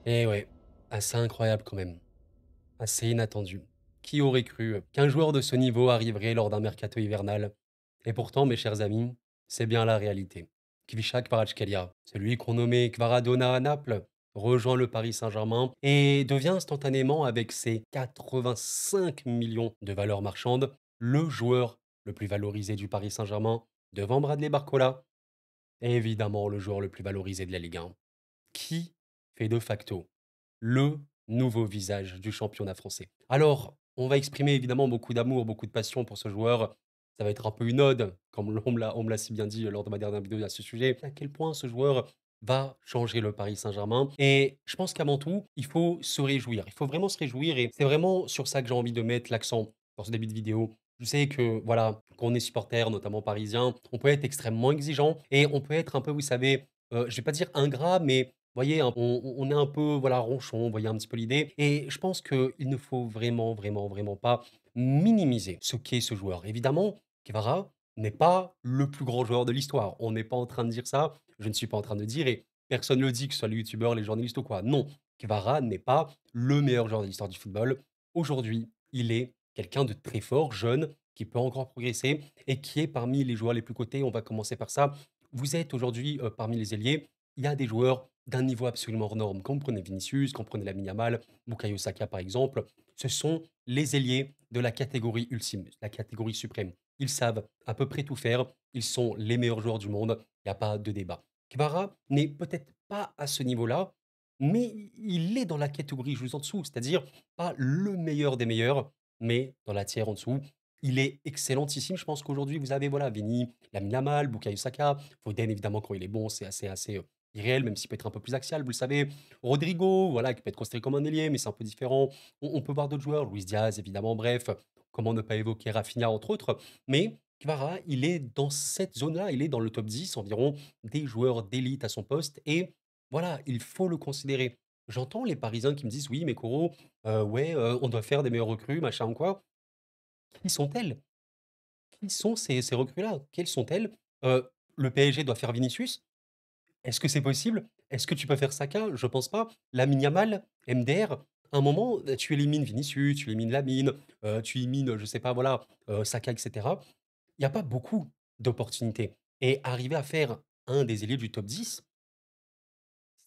Et ouais, assez incroyable quand même, assez inattendu. Qui aurait cru qu'un joueur de ce niveau arriverait lors d'un mercato hivernal? Et pourtant, mes chers amis, c'est bien la réalité. Kvicha Kvaratskhelia, celui qu'on nommait Kvaradona à Naples, rejoint le Paris Saint-Germain et devient instantanément, avec ses 85 millions de valeur marchande, le joueur le plus valorisé du Paris Saint-Germain, devant Bradley Barcola, et évidemment le joueur le plus valorisé de la Ligue 1, qui fait de facto le nouveau visage du championnat français. Alors, on va exprimer évidemment beaucoup d'amour, beaucoup de passion pour ce joueur. Ça va être un peu une ode, comme on me l'a si bien dit lors de ma dernière vidéo à ce sujet, à quel point ce joueur va changer le Paris Saint-Germain. Et je pense qu'avant tout, il faut se réjouir. Il faut vraiment se réjouir et c'est vraiment sur ça que j'ai envie de mettre l'accent dans ce début de vidéo. Je sais que, voilà, quand on est supporter, notamment parisien, on peut être extrêmement exigeant et on peut être un peu, vous savez, je vais pas dire ingrat, mais voyez, on est un peu, voilà, ronchon, vous voyez un petit peu l'idée. Et je pense qu'il ne faut vraiment, vraiment, vraiment pas minimiser ce qu'est ce joueur. Évidemment, Guevara n'est pas le plus grand joueur de l'histoire. On n'est pas en train de dire ça. Je ne suis pas en train de dire, et personne ne le dit, que ce soit les youtubeurs, les journalistes ou quoi. Non, Guevara n'est pas le meilleur joueur de l'histoire du football. Aujourd'hui, il est quelqu'un de très fort, jeune, qui peut encore progresser et qui est parmi les joueurs les plus cotés. On va commencer par ça. Vous êtes aujourd'hui parmi les ailiers, il y a des joueurs d'un niveau absolument hors norme. Quand vous prenez Vinicius, quand vous prenez Lamine Yamal, Bukayo Saka par exemple, ce sont les ailiers de la catégorie ultime, la catégorie suprême. Ils savent à peu près tout faire, ils sont les meilleurs joueurs du monde, il n'y a pas de débat. Kvara n'est peut-être pas à ce niveau-là, mais il est dans la catégorie juste en dessous, c'est-à-dire pas le meilleur des meilleurs, mais dans la tiers en dessous. Il est excellentissime. Je pense qu'aujourd'hui, vous avez voilà, Vini, Lamine Yamal, Bukayo Saka, Foden, évidemment, quand il est bon, c'est assez irréel, même s'il peut être un peu plus axial, vous le savez. Rodrigo, voilà, qui peut être considéré comme un ailier, mais c'est un peu différent. On peut voir d'autres joueurs, Luis Diaz, évidemment, bref. Comment ne pas évoquer Rafinha, entre autres. Mais Kvara, il est dans cette zone-là, il est dans le top 10 environ des joueurs d'élite à son poste. Et voilà, il faut le considérer. J'entends les Parisiens qui me disent: «Oui, mais Koro, ouais, on doit faire des meilleures recrues, machin ou quoi». Qui sont-elles? Qui sont ces recrues-là? Quelles sont-elles? Le PSG doit faire Vinicius? Est-ce que c'est possible? Est-ce que tu peux faire Saka? Je pense pas. Lamine Yamal, MDR, à un moment, tu élimines Vinicius, tu élimines Lamine, tu élimines, je sais pas, voilà, Saka et cetera. Il y a pas beaucoup d'opportunités et arriver à faire un des ailiers du top 10,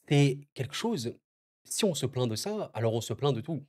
c'est quelque chose. Si on se plaint de ça, alors on se plaint de tout.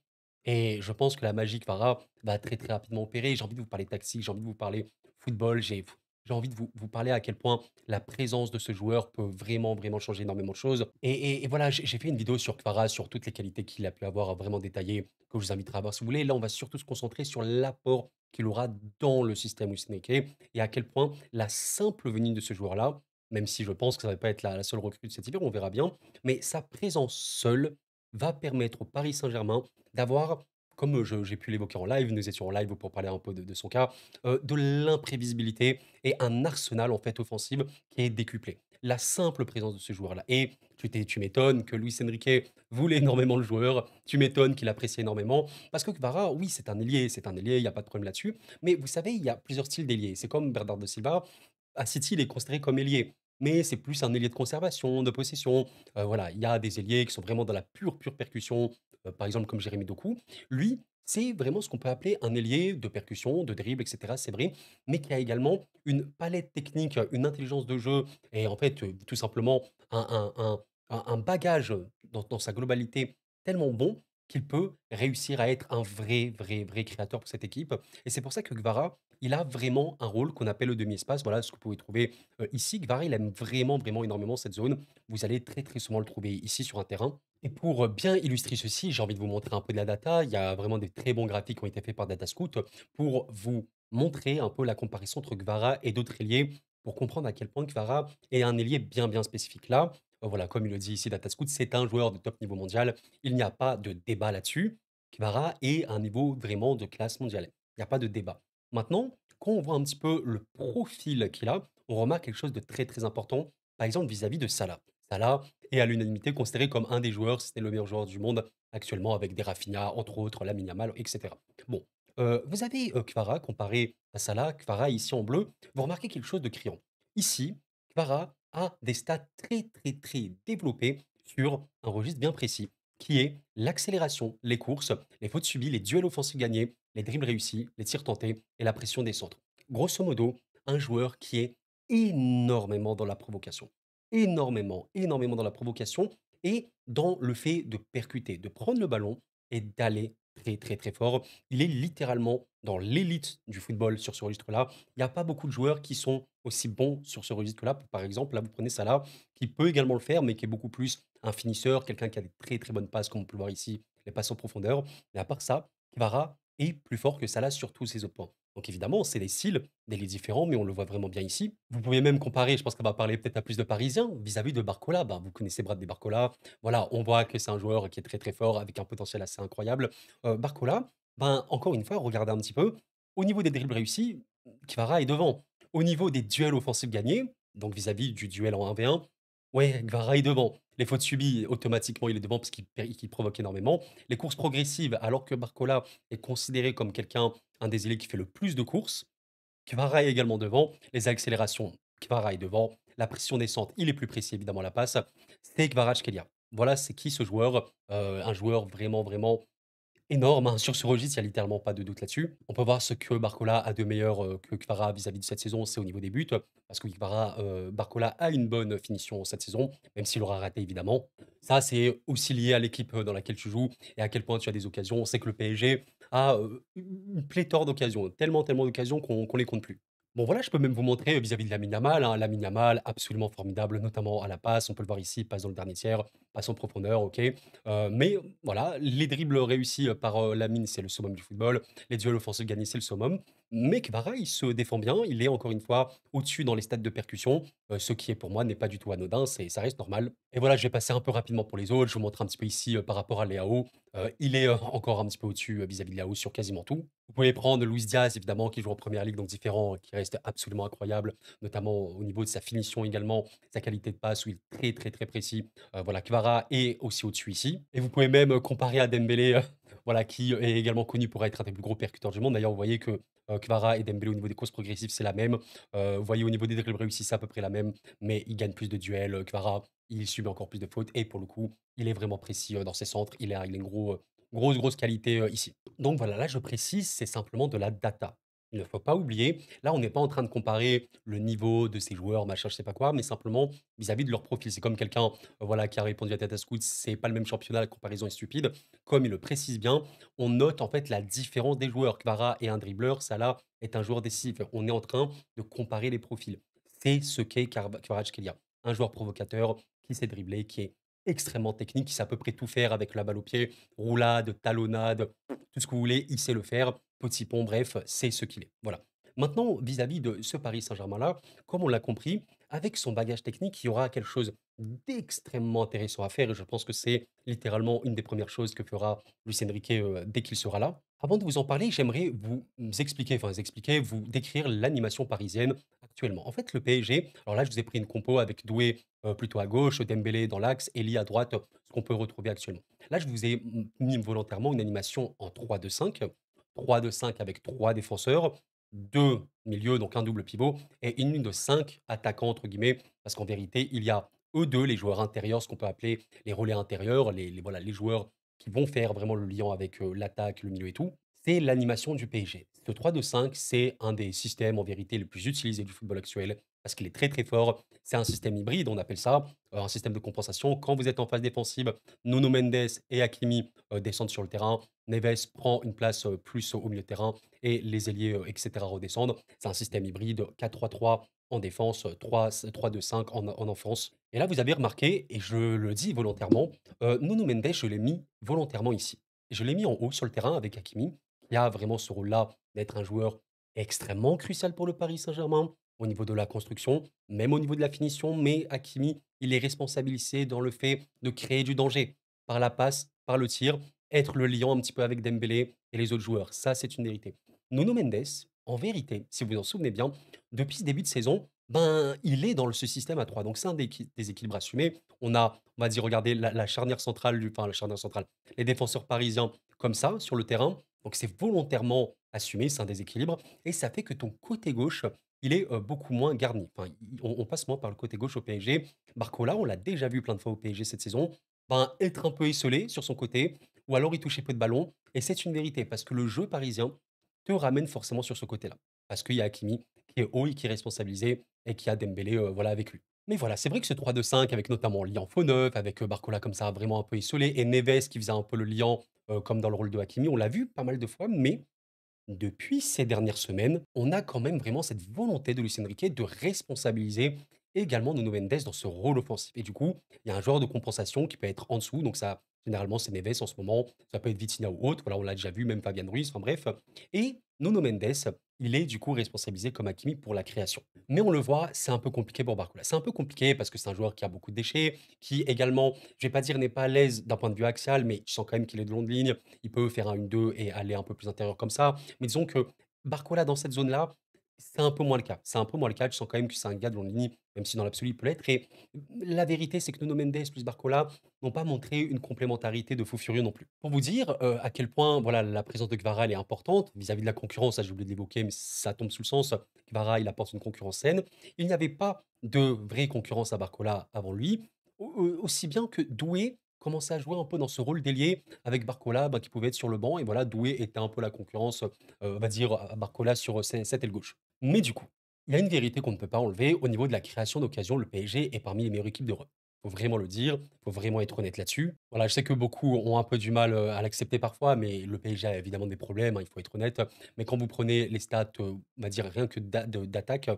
Et je pense que la magie Kvara va très, très rapidement opérer. J'ai envie de vous parler taxi, j'ai envie de vous parler football, j'ai envie de vous parler à quel point la présence de ce joueur peut vraiment, vraiment changer énormément de choses. Et voilà, j'ai fait une vidéo sur Kvara, sur toutes les qualités qu'il a pu avoir, vraiment détaillées, que je vous inviterai à voir si vous voulez. Là, on va surtout se concentrer sur l'apport qu'il aura dans le système Luisneke et à quel point la simple venue de ce joueur-là, même si je pense que ça ne va pas être la seule recrue de cet hiver, on verra bien, mais sa présence seule va permettre au Paris Saint-Germain d'avoir, comme j'ai pu l'évoquer en live, nous étions en live pour parler un peu de son cas, de l'imprévisibilité et un arsenal en fait offensif qui est décuplé. La simple présence de ce joueur-là. Et tu m'étonnes que Luis Enrique voulait énormément le joueur, tu m'étonnes qu'il apprécie énormément, parce que Kvara, oui, c'est un ailier, il n'y a pas de problème là-dessus, mais vous savez, il y a plusieurs styles d'ailier. C'est comme Bernardo Silva, à City, il est considéré comme ailier, mais c'est plus un ailier de conservation, de possession. Voilà, il y a des ailiers qui sont vraiment dans la pure, pure percussion, par exemple comme Jérémy Doku. Lui, c'est vraiment ce qu'on peut appeler un ailier de percussion, de dribble, et cetera, c'est vrai, mais qui a également une palette technique, une intelligence de jeu et en fait, tout simplement un bagage dans sa globalité tellement bon qu'il peut réussir à être un vrai, vrai, vrai créateur pour cette équipe. Et c'est pour ça que Gvara, il a vraiment un rôle qu'on appelle le demi-espace. Voilà ce que vous pouvez trouver ici. Gvara, il aime vraiment, vraiment énormément cette zone. Vous allez très, très souvent le trouver ici sur un terrain. Et pour bien illustrer ceci, j'ai envie de vous montrer un peu de la data. Il y a vraiment des très bons graphiques qui ont été faits par Datascout pour vous montrer un peu la comparaison entre Gvara et d'autres ailiers pour comprendre à quel point Gvara est un ailier bien, bien spécifique. Là, voilà, comme il le dit ici Datascout, c'est un joueur de top niveau mondial. Il n'y a pas de débat là-dessus. Gvara est un niveau vraiment de classe mondiale. Il n'y a pas de débat. Maintenant, quand on voit un petit peu le profil qu'il a, on remarque quelque chose de très, très important, par exemple vis-à-vis de Salah. Salah est à l'unanimité considéré comme un des joueurs, si ce n'est le meilleur joueur du monde actuellement, avec des Rafinha, entre autres, Lamine Yamal, etc. Bon, vous avez Kvara comparé à Salah, Kvara ici en bleu, vous remarquez quelque chose de criant. Ici, Kvara a des stats très, très, très développés sur un registre bien précis. qui est l'accélération, les courses, les fautes subies, les duels offensifs gagnés, les dribbles réussis, les tirs tentés et la pression des centres. Grosso modo, un joueur qui est énormément dans la provocation. Énormément, énormément dans la provocation et dans le fait de percuter, de prendre le ballon et d'aller très, très, très fort. Il est littéralement dans l'élite du football sur ce registre-là. Il n'y a pas beaucoup de joueurs qui sont aussi bons sur ce registre-là. Par exemple, là, vous prenez Salah, qui peut également le faire, mais qui est beaucoup plus un finisseur, quelqu'un qui a des très, très bonnes passes, comme on peut le voir ici, les passes en profondeur. Mais à part ça, Kvara est plus fort que Salah sur tous ses autres points. Donc évidemment, c'est des styles, des lits différents, mais on le voit vraiment bien ici. Vous pouvez même comparer, je pense qu'on va parler peut-être à plus de Parisiens, vis-à-vis de Barcola. Ben, vous connaissez Brad des Barcola. Voilà, on voit que c'est un joueur qui est très très fort, avec un potentiel assez incroyable. Barcola, ben, encore une fois, regardez un petit peu. Au niveau des dribbles réussis, Kvara est devant. Au niveau des duels offensifs gagnés, donc vis-à-vis du duel en 1v1, ouais, Kvara est devant. Les fautes subies, automatiquement, il est devant parce qu'il provoque énormément. Les courses progressives, alors que Barcola est considéré comme quelqu'un, un des ailiers qui fait le plus de courses, Kvara est également devant. Les accélérations, Kvara est devant. La pression descente, il est plus précis évidemment à la passe. C'est Kvaratskhelia. Voilà, c'est qui ce joueur? Un joueur vraiment, vraiment énorme, hein. Sur ce registre, il y a littéralement pas de doute là-dessus. On peut voir ce que Barcola a de meilleur, que Kvara vis-à-vis de cette saison, c'est au niveau des buts, parce que Barcola a une bonne finition cette saison, même s'il aura raté évidemment. Ça, c'est aussi lié à l'équipe, dans laquelle tu joues et à quel point tu as des occasions. On sait que le PSG a, une pléthore d'occasions, tellement, tellement d'occasions qu'on les compte plus. Bon voilà, je peux même vous montrer, vis-à-vis de Lamine Yamal, hein. Lamine Yamal, absolument formidable, notamment à la passe. On peut le voir ici, passe dans le dernier tiers, passe en profondeur, OK. Mais voilà, les dribbles réussis, par, Lamine, c'est le summum du football. Les duels offensifs gagnés, c'est le summum. Mais Kvara, il se défend bien. Il est encore une fois au-dessus dans les stats de percussion, ce qui est pour moi n'est pas du tout anodin, ça reste normal. Et voilà, je vais passer un peu rapidement pour les autres. Je vous montre un petit peu ici, par rapport à Leao. Il est, encore un petit peu au-dessus, vis-à-vis de Leao sur quasiment tout. Vous pouvez prendre Luis Diaz évidemment qui joue en première ligue, donc différent, qui reste absolument incroyable, notamment au niveau de sa finition également, sa qualité de passe où il est très, très, très précis. Voilà, Kvara est aussi au-dessus ici. Et vous pouvez même, comparer à Dembélé, voilà, qui est également connu pour être un des plus gros percuteurs du monde. D'ailleurs, vous voyez que, Kvara et Dembélé au niveau des courses progressives, c'est la même. Vous voyez au niveau des dribbles réussis, c'est à peu près la même, mais il gagne plus de duels, Kvara, il subit encore plus de fautes et pour le coup, il est vraiment précis, dans ses centres. Il a une grosse, grosse qualité, ici. Donc voilà, là, je précise, c'est simplement de la data. Il ne faut pas oublier, là, on n'est pas en train de comparer le niveau de ces joueurs, machin, je sais pas quoi, mais simplement vis-à-vis de leur profil. C'est comme quelqu'un, voilà, qui a répondu à Tata Scout, c'est pas le même championnat, la comparaison est stupide. Comme il le précise bien, on note en fait la différence des joueurs. Kvara est un dribbleur, Salah est un joueur décisif. On est en train de comparer les profils. C'est ce qu'est Kvaratskhelia. Un joueur provocateur qui sait dribbler, qui est extrêmement technique, qui sait à peu près tout faire avec la balle au pied, roulade, talonnade, tout ce que vous voulez, il sait le faire. Petit pont, bref, c'est ce qu'il est. Voilà. Maintenant, vis-à-vis de ce Paris Saint-Germain-là, comme on l'a compris, avec son bagage technique, il y aura quelque chose d'extrêmement intéressant à faire et je pense que c'est littéralement une des premières choses que fera Luis Enrique, dès qu'il sera là. Avant de vous en parler, j'aimerais vous décrire l'animation parisienne actuellement. En fait, le PSG, alors là, je vous ai pris une compo avec Doué, plutôt à gauche, Dembélé dans l'axe, Elie à droite, ce qu'on peut retrouver actuellement. Là, je vous ai mis volontairement une animation en 3-2-5, 3-2-5 avec 3 défenseurs, 2 milieux, donc un double pivot et une ligne de 5 attaquants entre guillemets, parce qu'en vérité, il y a eux 2, les joueurs intérieurs, ce qu'on peut appeler les relais intérieurs, voilà, les joueurs qui vont faire vraiment le lien avec, l'attaque, le milieu et tout. C'est l'animation du PSG. Ce 3-2-5, c'est un des systèmes en vérité les plus utilisés du football actuel parce qu'il est très, très fort. C'est un système hybride, on appelle ça, un système de compensation. Quand vous êtes en phase défensive, Nuno Mendes et Hakimi, descendent sur le terrain. Neves prend une place, plus au milieu de terrain et les ailiers, et cetera redescendent. C'est un système hybride 4-3-3 en défense, 3-2-5 en offense. Et là, vous avez remarqué, et je le dis volontairement, Nuno Mendes, je l'ai mis volontairement ici. Et je l'ai mis en haut sur le terrain avec Hakimi, qui a vraiment ce rôle-là d'être un joueur extrêmement crucial pour le Paris Saint-Germain, au niveau de la construction, même au niveau de la finition. Mais Hakimi, il est responsabilisé dans le fait de créer du danger par la passe, par le tir, être le liant un petit peu avec Dembélé et les autres joueurs. Ça, c'est une vérité. Nuno Mendes, en vérité, si vous vous en souvenez bien, depuis ce début de saison, ben, il est dans ce système à 3. Donc, c'est un des équilibres assumés. On va dire, regardez la charnière centrale, enfin, la charnière centrale, les défenseurs parisiens comme ça, sur le terrain. Donc, c'est volontairement assumé, c'est un déséquilibre. Et ça fait que ton côté gauche, il est, beaucoup moins garni. Enfin, on passe moins par le côté gauche au PSG. Barcola, on l'a déjà vu plein de fois au PSG cette saison. ben, être un peu esseulé sur son côté ou alors il touchait peu de ballons et c'est une vérité parce que le jeu parisien te ramène forcément sur ce côté-là. Parce qu'il y a Hakimi qui est haut et qui est responsabilisé et qui a Dembélé, voilà, avec lui. Mais voilà, c'est vrai que ce 3-2-5 avec notamment Lian faux neuf, avec, Barcola comme ça vraiment un peu esseulé et Neves qui faisait un peu le liant, comme dans le rôle de Hakimi, on l'a vu pas mal de fois, mais depuis ces dernières semaines, on a quand même vraiment cette volonté de Luis Enrique de responsabiliser également Nuno Mendes dans ce rôle offensif. Et du coup, il y a un joueur de compensation qui peut être en dessous. Donc ça, généralement, c'est Neves en ce moment. Ça peut être Vitinha ou autre. Voilà, on l'a déjà vu, même Fabian Ruiz. Enfin bref. Et Nuno Mendes, il est du coup responsabilisé comme Hakimi pour la création. Mais on le voit, c'est un peu compliqué pour Barcola. C'est un peu compliqué parce que c'est un joueur qui a beaucoup de déchets, qui également, je vais pas dire n'est pas à l'aise d'un point de vue axial, mais je sens quand même qu'il est de longue ligne. Il peut faire un 1-2 et aller un peu plus intérieur comme ça. Mais disons que Barcola, dans cette zone-là, c'est un peu moins le cas. C'est un peu moins le cas. Je sens quand même que c'est un gars de longue ligne, même si dans l'absolu, il peut l'être. Et la vérité, c'est que Nuno Mendes plus Barcola n'ont pas montré une complémentarité de fou furieux non plus. Pour vous dire à quel point voilà, la présence de Kvara elle est importante vis-à-vis de la concurrence, ça j'ai oublié de l'évoquer, mais ça tombe sous le sens. Kvara, il apporte une concurrence saine. Il n'y avait pas de vraie concurrence à Barcola avant lui. Aussi bien que Doué commençait à jouer un peu dans ce rôle d'ailier avec Barcola bah, qui pouvait être sur le banc. Et voilà, Doué était un peu la concurrence, on va dire, à Barcola sur cette aile gauche. Mais du coup, il y a une vérité qu'on ne peut pas enlever. Au niveau de la création d'occasions, le PSG est parmi les meilleures équipes d'Europe. Il faut vraiment le dire, il faut vraiment être honnête là-dessus. Voilà, je sais que beaucoup ont un peu du mal à l'accepter parfois, mais le PSG a évidemment des problèmes, hein, il faut être honnête. Mais quand vous prenez les stats, on va dire rien que d'attaque,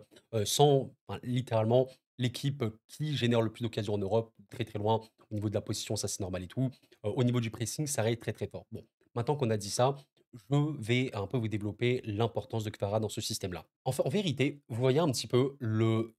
sans, enfin, littéralement, l'équipe qui génère le plus d'occasions en Europe, très très loin. Au niveau de la position, ça c'est normal et tout. Au niveau du pressing, ça reste très très fort. Bon, maintenant qu'on a dit ça, je vais un peu vous développer l'importance de Kvara dans ce système-là. En vérité, vous voyez un petit peu le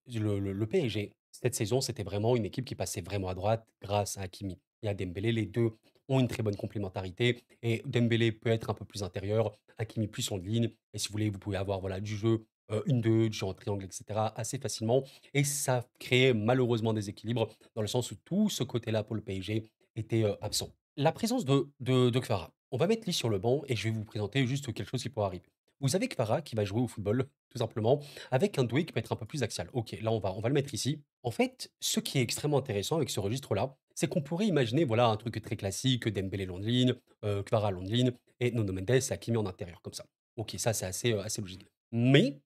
PSG. Cette saison, c'était vraiment une équipe qui passait vraiment à droite grâce à Hakimi et à Dembélé. Les deux ont une très bonne complémentarité et Dembélé peut être un peu plus intérieur, Hakimi plus en ligne. Et si vous voulez, vous pouvez avoir voilà, du jeu 1-2, du jeu en triangle, etc. assez facilement. Et ça crée malheureusement des équilibres dans le sens où tout ce côté-là pour le PSG était absent. La présence de Kvara. On va mettre Lee sur le banc et je vais vous présenter juste quelque chose qui pourrait arriver. Vous avez Kvara qui va jouer au football, tout simplement, avec un Doué qui peut être un peu plus axial. Ok, là on va le mettre ici. En fait, ce qui est extrêmement intéressant avec ce registre-là, c'est qu'on pourrait imaginer voilà, un truc très classique, Dembélé long de ligne, Kvara long de ligne, et Nuno Mendes et Hakimi en intérieur, comme ça. Ok, ça c'est assez logique. Mais,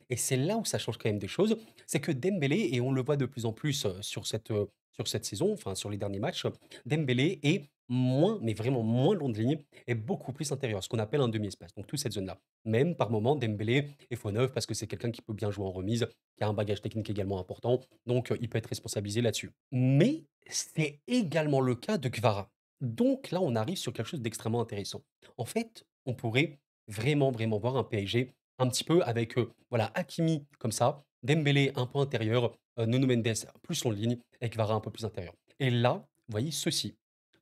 et c'est là où ça change quand même des choses, c'est que Dembélé, et on le voit de plus en plus sur cette saison, enfin sur les derniers matchs, Dembélé est moins, mais vraiment moins long de ligne et beaucoup plus intérieur, ce qu'on appelle un demi-espace. Donc toute cette zone-là. Même par moment, Dembélé est faux neuf parce que c'est quelqu'un qui peut bien jouer en remise, qui a un bagage technique également important, donc il peut être responsabilisé là-dessus. Mais c'est également le cas de Kvara. Donc là, on arrive sur quelque chose d'extrêmement intéressant. En fait, on pourrait vraiment, vraiment voir un PSG un petit peu avec voilà, Hakimi comme ça, Dembélé un peu intérieur, Nuno Mendes plus en ligne et Kvara un peu plus intérieur. Et là, vous voyez ceci,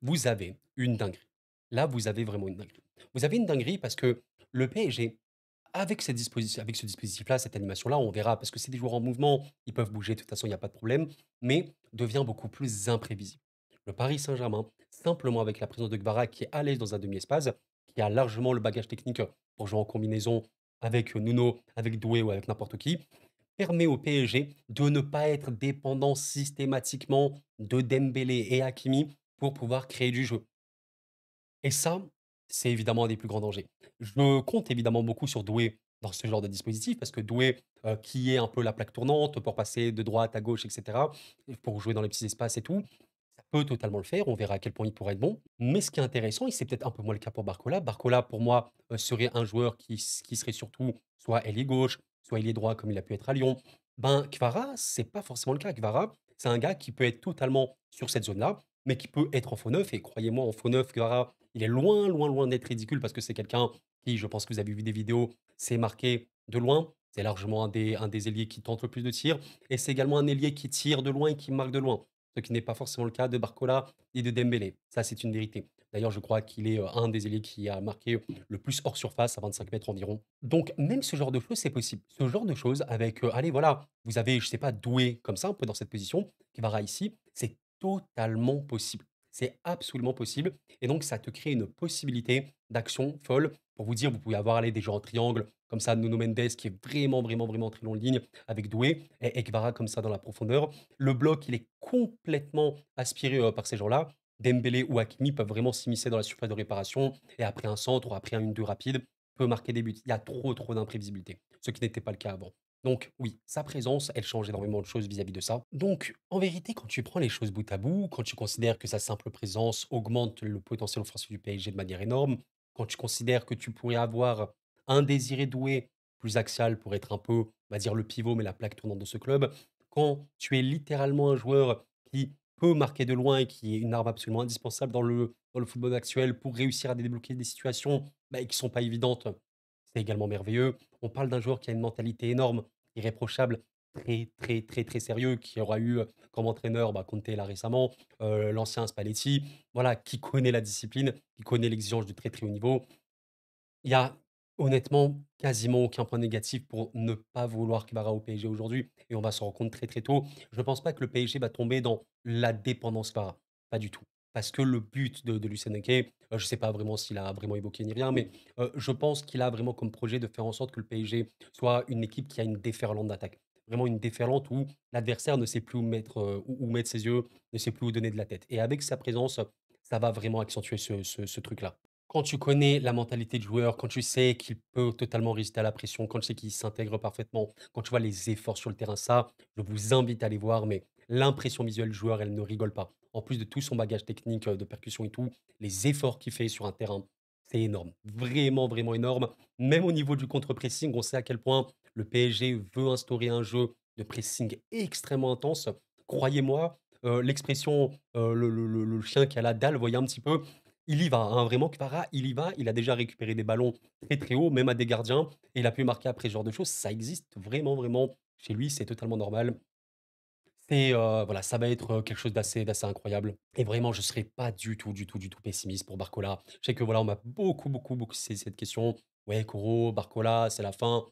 vous avez une dinguerie. Là, vous avez vraiment une dinguerie. Vous avez une dinguerie parce que le PSG, avec ce dispositif-là, cette animation-là, on verra, parce que c'est des joueurs en mouvement, ils peuvent bouger, de toute façon, il n'y a pas de problème, mais devient beaucoup plus imprévisible. Le Paris Saint-Germain, simplement avec la présence de Gbara qui est à l'aise dans un demi-espace, qui a largement le bagage technique pour jouer en combinaison avec Nuno, avec Doué ou avec n'importe qui, permet au PSG de ne pas être dépendant systématiquement de Dembélé et Hakimi pour pouvoir créer du jeu. Et ça, c'est évidemment un des plus grands dangers. Je compte évidemment beaucoup sur Doué dans ce genre de dispositif parce que Doué, qui est un peu la plaque tournante pour passer de droite à gauche et cetera, et pour jouer dans les petits espaces et tout, ça peut totalement le faire. On verra à quel point il pourrait être bon. Mais ce qui est intéressant, et c'est peut-être un peu moins le cas pour Barcola, Barcola pour moi, serait un joueur qui serait surtout soit ailier gauche, soit ailier droit comme il a pu être à Lyon. Ben, Kvara, c'est pas forcément le cas. Kvara, c'est un gars qui peut être totalement sur cette zone-là, mais qui peut être en faux neuf et croyez-moi en faux neuf, Kvara, il est loin, loin, loin d'être ridicule parce que c'est quelqu'un qui, je pense que vous avez vu des vidéos, s'est marqué de loin. C'est largement un des ailiers qui tente le plus de tirs et c'est également un ailier qui tire de loin et qui marque de loin. Ce qui n'est pas forcément le cas de Barcola et de Dembélé. Ça, c'est une vérité. D'ailleurs, je crois qu'il est, un des ailiers qui a marqué le plus hors surface à 25 mètres environ. Donc même ce genre de choses, c'est possible. Ce genre de choses avec, allez voilà, vous avez, je sais pas, Doué comme ça, un peu dans cette position, Kvara ici, c'est totalement possible. C'est absolument possible et donc ça te crée une possibilité d'action folle. Pour vous dire, vous pouvez avoir allez, des gens en triangle, comme ça, Nuno Mendes qui est vraiment, vraiment, vraiment très long de ligne avec Doué et Kvara comme ça dans la profondeur. Le bloc, il est complètement aspiré par ces gens-là. Dembélé ou Hakimi peuvent vraiment s'immiscer dans la surface de réparation et après un centre ou après un 1-2 rapide, peut marquer des buts. Il y a trop, trop d'imprévisibilité, ce qui n'était pas le cas avant. Donc oui, sa présence, elle change énormément de choses vis-à-vis de ça. Donc en vérité, quand tu prends les choses bout à bout, quand tu considères que sa simple présence augmente le potentiel offensif du PSG de manière énorme, quand tu considères que tu pourrais avoir un Désiré Doué plus axial pour être un peu, on va dire le pivot, mais la plaque tournante de ce club, quand tu es littéralement un joueur qui peut marquer de loin et qui est une arme absolument indispensable dans le football actuel pour réussir à débloquer des situations bah, qui ne sont pas évidentes, c'est également merveilleux. On parle d'un joueur qui a une mentalité énorme, irréprochable, très, très, très, très sérieux, qui aura eu comme entraîneur bah, Conte là récemment, l'ancien Spalletti, voilà, qui connaît la discipline, qui connaît l'exigence du très, très haut niveau. Il y a honnêtement quasiment aucun point négatif pour ne pas vouloir Kvara au PSG aujourd'hui et on va s'en rendre compte très, très tôt. Je ne pense pas que le PSG va tomber dans la dépendance Kvara, pas du tout. Parce que le but de Luis Enrique, je ne sais pas vraiment s'il a vraiment évoqué ni rien, mais je pense qu'il a vraiment comme projet de faire en sorte que le PSG soit une équipe qui a une déferlante d'attaque. Vraiment une déferlante où l'adversaire ne sait plus où mettre, où mettre ses yeux, ne sait plus où donner de la tête. Et avec sa présence, ça va vraiment accentuer ce truc-là. Quand tu connais la mentalité du joueur, quand tu sais qu'il peut totalement résister à la pression, quand tu sais qu'il s'intègre parfaitement, quand tu vois les efforts sur le terrain, ça, je vous invite à aller voir, mais l'impression visuelle du joueur, elle ne rigole pas. En plus de tout son bagage technique de percussion et tout, les efforts qu'il fait sur un terrain, c'est énorme. Vraiment, vraiment énorme. Même au niveau du contre-pressing, on sait à quel point le PSG veut instaurer un jeu de pressing extrêmement intense. Croyez-moi, l'expression le chien qui a la dalle, voyez un petit peu, il y va, hein, vraiment Kvara, il y va. Il a déjà récupéré des ballons très, très hauts, même à des gardiens et il a pu marquer après ce genre de choses. Ça existe vraiment, vraiment chez lui, c'est totalement normal. C'est, voilà, ça va être, quelque chose d'assez incroyable et vraiment je serai pas du tout, du tout, du tout pessimiste pour Barcola. Je sais que voilà, on m'a beaucoup, beaucoup, beaucoup c'est cette question: «Ouais, Koro, Barcola, c'est la fin».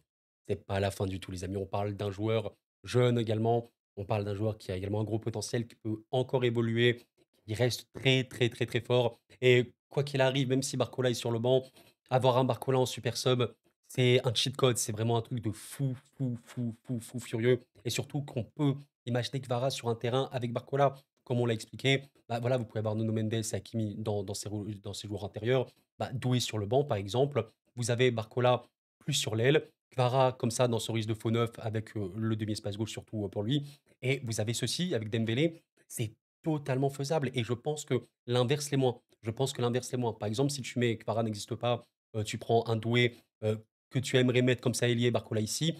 C'est pas la fin du tout les amis. On parle d'un joueur jeune également, on parle d'un joueur qui a également un gros potentiel, qui peut encore évoluer, qui reste très, très, très, très fort et quoi qu'il arrive, même si Barcola est sur le banc, avoir un Barcola en super sub, c'est un cheat code. C'est vraiment un truc de fou, fou, fou, fou, fou furieux et surtout qu'on peut imaginez Kvara sur un terrain avec Barcola, comme on l'a expliqué, bah, voilà, vous pouvez avoir Nuno Mendes et Hakimi dans ses joueurs intérieurs, bah, Doué sur le banc, par exemple. Vous avez Barcola plus sur l'aile, Kvara comme ça dans ce risque de faux neuf avec le demi-espace gauche surtout pour lui. Et vous avez ceci avec Dembélé, c'est totalement faisable. Et je pense que l'inverse l'est moins. Je pense que l'inverse l'est moins. Par exemple, si tu mets Kvara n'existe pas, tu prends un Doué que tu aimerais mettre comme ça ailier, Barcola ici,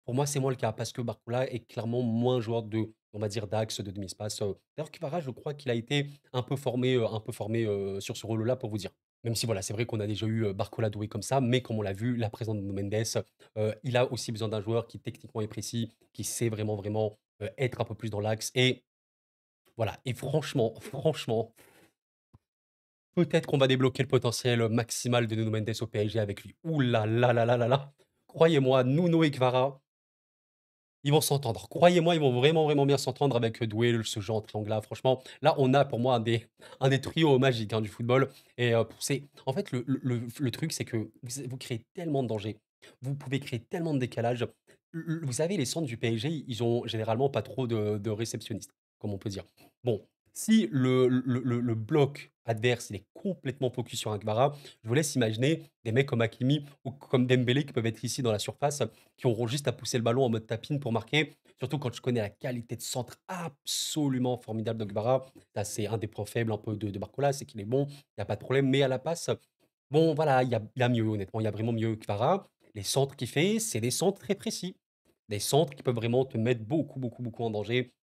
pour moi, c'est moins le cas parce que Barcola est clairement moins joueur de, on va dire, d'axe, de demi-espace. D'ailleurs, Kvara, je crois qu'il a été un peu formé sur ce rôle-là, pour vous dire. Même si, voilà, c'est vrai qu'on a déjà eu Barcola doué comme ça, mais comme on l'a vu, la présence de Nuno Mendes, il a aussi besoin d'un joueur qui techniquement est précis, qui sait vraiment, vraiment être un peu plus dans l'axe. Et voilà. Et franchement, franchement, peut-être qu'on va débloquer le potentiel maximal de Nuno Mendes au PSG avec lui. Ouh là là là là là là. Croyez-moi, Nuno et Kvara, ils vont s'entendre. Croyez-moi, ils vont vraiment, vraiment bien s'entendre avec, Doué, ce genre de triangle-là. Franchement, là, on a pour moi un des trios magiques, hein, du football et c'est en fait, le truc, c'est que vous créez tellement de dangers. Vous pouvez créer tellement de décalage. Vous savez, les centres du PSG, ils ont généralement pas trop de réceptionnistes, comme on peut dire. Bon, si le bloc adverse, il est complètement focus sur un Kvara, je vous laisse imaginer des mecs comme Hakimi ou comme Dembélé qui peuvent être ici dans la surface qui auront juste à pousser le ballon en mode tapine pour marquer. Surtout quand tu connais la qualité de centre absolument formidable de Gbara. Ça, c'est un des points faibles un peu de Barcola, c'est qu'il est bon, il n'y a pas de problème. Mais à la passe, bon, voilà, il y a mieux, honnêtement. Il y a vraiment mieux que Kvara. Les centres qu'il fait, c'est des centres très précis. Des centres qui peuvent vraiment te mettre beaucoup, beaucoup, beaucoup en danger.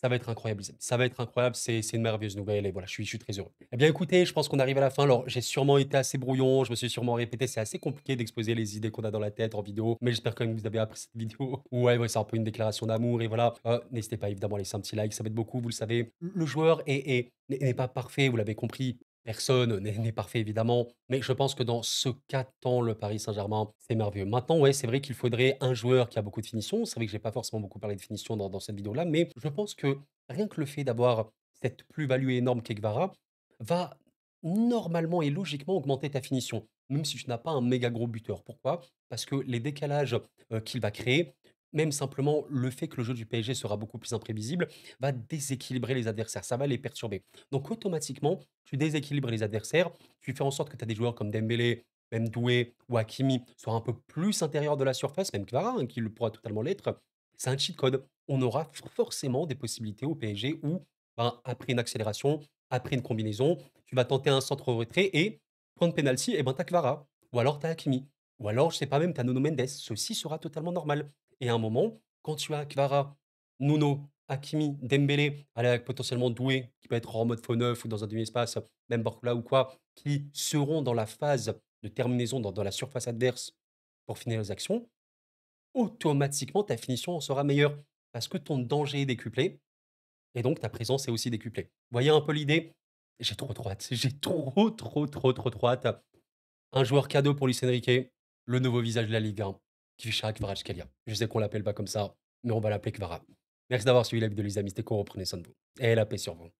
Ça va être incroyable, les amis. Ça va être incroyable, c'est une merveilleuse nouvelle et voilà, je suis très heureux. Eh bien écoutez, je pense qu'on arrive à la fin. Alors, j'ai sûrement été assez brouillon, je me suis sûrement répété, c'est assez compliqué d'exposer les idées qu'on a dans la tête en vidéo, mais j'espère quand même que vous avez apprécié cette vidéo. Ouais, ouais, c'est un peu une déclaration d'amour et voilà. N'hésitez pas évidemment à laisser un petit like, ça va être beaucoup, vous le savez. Le joueur n'est pas parfait, vous l'avez compris. Personne n'est parfait évidemment, mais je pense que dans ce qu'attend le Paris Saint-Germain, c'est merveilleux. Maintenant, ouais, c'est vrai qu'il faudrait un joueur qui a beaucoup de finition. C'est vrai que j'ai pas forcément beaucoup parlé de finition dans cette vidéo-là, mais je pense que rien que le fait d'avoir cette plus-value énorme qu'est Kvara, va normalement et logiquement augmenter ta finition, même si tu n'as pas un méga gros buteur. Pourquoi? Parce que les décalages, qu'il va créer, même simplement le fait que le jeu du PSG sera beaucoup plus imprévisible, va déséquilibrer les adversaires, ça va les perturber. Donc automatiquement, tu déséquilibres les adversaires, tu fais en sorte que tu as des joueurs comme Dembélé, même Doué ou Hakimi soient un peu plus intérieurs de la surface, même Kvara, hein, qui le pourra totalement l'être. C'est un cheat code. On aura forcément des possibilités au PSG où, ben, après une accélération, après une combinaison, tu vas tenter un centre au retrait et point de pénalty, et ben, tu Kvara ou alors tu Hakimi ou alors, je sais pas, même tu Nuno Mendes. Ceci sera totalement normal et à un moment, quand tu as Kvara, Nuno, Hakimi, Dembélé, allez, avec potentiellement Doué, qui peut être en mode faux neuf ou dans un demi-espace, même Barcola ou quoi, qui seront dans la phase de terminaison dans la surface adverse pour finir les actions, automatiquement ta finition en sera meilleure parce que ton danger est décuplé et donc ta présence est aussi décuplée. Voyez un peu l'idée? J'ai trop hâte. J'ai trop hâte. Un joueur cadeau pour Luis Enrique, le nouveau visage de la Ligue 1, Kvichak Kvaratskhelia. Je sais qu'on l'appelle pas comme ça, mais on va l'appeler Kvara. Merci d'avoir suivi la vidéo les amis, c'était cool, reprenez soin de vous. Et la paix sur vous.